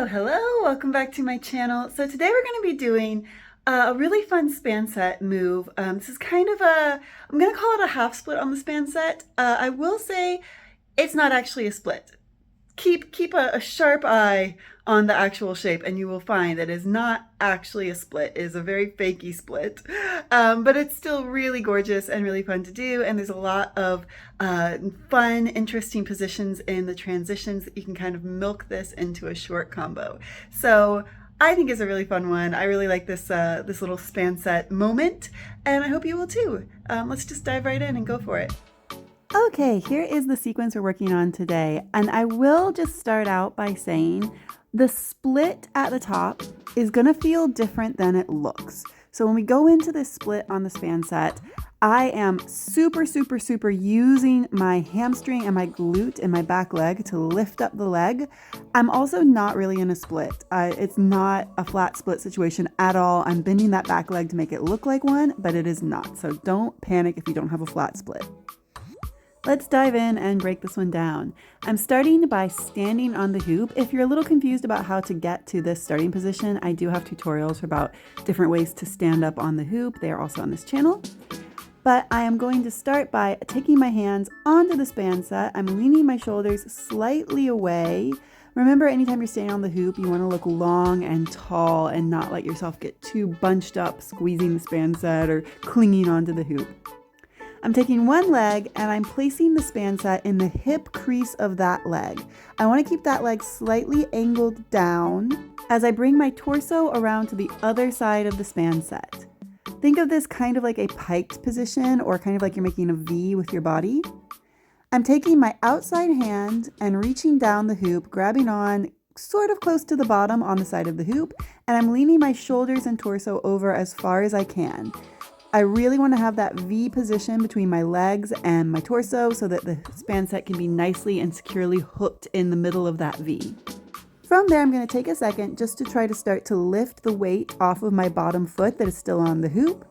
Hello, welcome back to my channel. So today we're going to be doing a really fun span set move. This is kind of I'm going to call it a half split on the span set. I will say it's not actually a split. Keep a sharp eye on the actual shape and you will find that it is not actually a split. It is a very fakey split, but it's still really gorgeous and really fun to do, and there's a lot of fun, interesting positions in the transitions that you can kind of milk this into a short combo. So I think it's a really fun one. I really like this this little span set moment, and I hope you will too. Let's just dive right in and go for it. Okay, here is the sequence we're working on today, and I will just start out by saying the split at the top is going to feel different than it looks. So when we go into this split on the span set, I am super using my hamstring and my glute and my back leg to lift up the leg. I'm also not really in a split. It's not a flat split situation at all. I'm bending that back leg to make it look like one, but it is not. So don't panic if you don't have a flat split. Let's dive in and break this one down. I'm starting by standing on the hoop. If you're a little confused about how to get to this starting position, I do have tutorials about different ways to stand up on the hoop. They are also on this channel. But I am going to start by taking my hands onto the span set. I'm leaning my shoulders slightly away. Remember, anytime you're standing on the hoop, you want to look long and tall and not let yourself get too bunched up, squeezing the span set or clinging onto the hoop. I'm taking one leg and I'm placing the span set in the hip crease of that leg. I want to keep that leg slightly angled down as I bring my torso around to the other side of the span set. Think of this kind of like a piked position, or kind of like you're making a V with your body. I'm taking my outside hand and reaching down the hoop, grabbing on sort of close to the bottom on the side of the hoop, and I'm leaning my shoulders and torso over as far as I can. I really want to have that V position between my legs and my torso so that the span set can be nicely and securely hooked in the middle of that V. From there, I'm going to take a second just to try to start to lift the weight off of my bottom foot that is still on the hoop.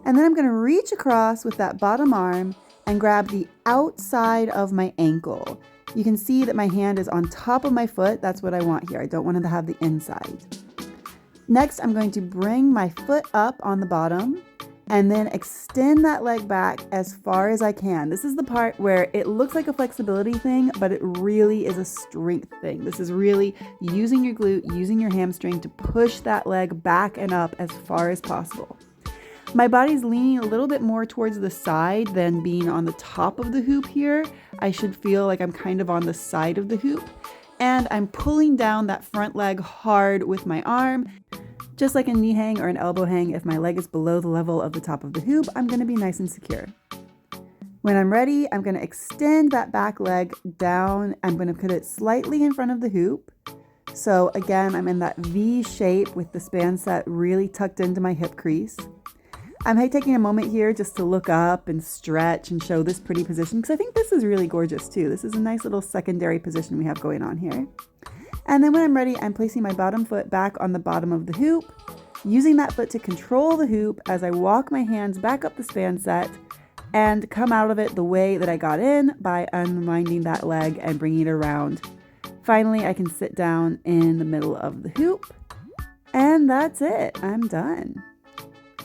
And then I'm going to reach across with that bottom arm and grab the outside of my ankle. You can see that my hand is on top of my foot. That's what I want here. I don't want it to have the inside. Next, I'm going to bring my foot up on the bottom and then extend that leg back as far as I can. This is the part where it looks like a flexibility thing, but it really is a strength thing. This is really using your glute, using your hamstring to push that leg back and up as far as possible. My body's leaning a little bit more towards the side than being on the top of the hoop here. I should feel like I'm kind of on the side of the hoop, and I'm pulling down that front leg hard with my arm. Just like a knee hang or an elbow hang, if my leg is below the level of the top of the hoop, I'm going to be nice and secure. When I'm ready, I'm going to extend that back leg down. I'm going to put it slightly in front of the hoop. So again, I'm in that V shape with the span set really tucked into my hip crease. I'm taking a moment here just to look up and stretch and show this pretty position, because I think this is really gorgeous too. This is a nice little secondary position we have going on here. And then when I'm ready, I'm placing my bottom foot back on the bottom of the hoop, using that foot to control the hoop as I walk my hands back up the span set and come out of it the way that I got in by unwinding that leg and bringing it around. Finally, I can sit down in the middle of the hoop, and that's it. I'm done.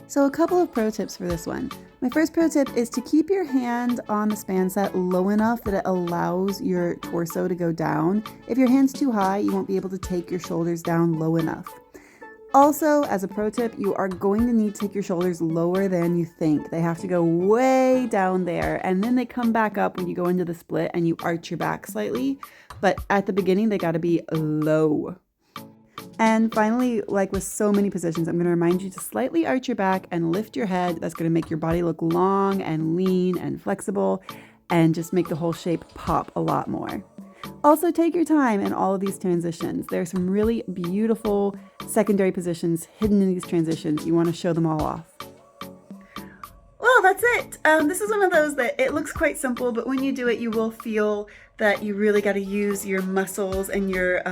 So a couple of pro tips for this one. My first pro tip is to keep your hand on the span set low enough that it allows your torso to go down. If your hand's too high, you won't be able to take your shoulders down low enough. Also, as a pro tip, you are going to need to take your shoulders lower than you think. They have to go way down there, and then they come back up when you go into the split and you arch your back slightly. But at the beginning, they got to be low. And finally, like with so many positions, I'm going to remind you to slightly arch your back and lift your head. That's going to make your body look long and lean and flexible and just make the whole shape pop a lot more. Also, take your time in all of these transitions. There are some really beautiful secondary positions hidden in these transitions. You want to show them all off. Well, that's it. This is one of those that it looks quite simple, but when you do it, you will feel that you really got to use your muscles and your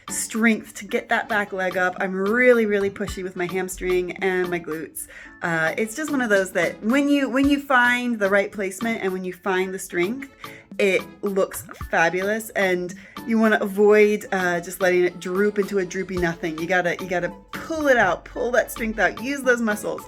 strength to get that back leg up. I'm really pushy with my hamstring and my glutes. It's just one of those that when you find the right placement and when you find the strength, it looks fabulous, and you want to avoid just letting it droop into a droopy nothing. You gotta pull it out, pull that strength out, use those muscles.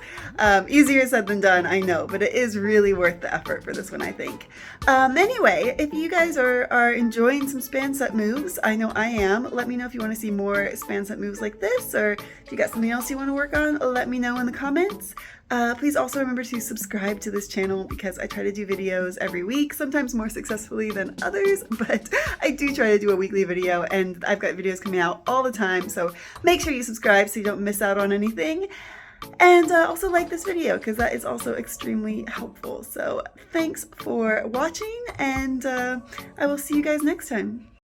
Easier said than done, I know, but it is really worth the effort for this one, I think. Anyway, if you guys are enjoying some SPANSET moves, I know I am. Let me know if you want to see more SPANSET moves like this, or if you got something else you want to work on, let me know in the comments. Please also remember to subscribe to this channel because I try to do videos every week, sometimes more successfully than others, but I do try to do a weekly video, and I've got videos coming out all the time, so make sure you subscribe so you don't miss out on anything. And also like this video because that is also extremely helpful. So thanks for watching, and I will see you guys next time.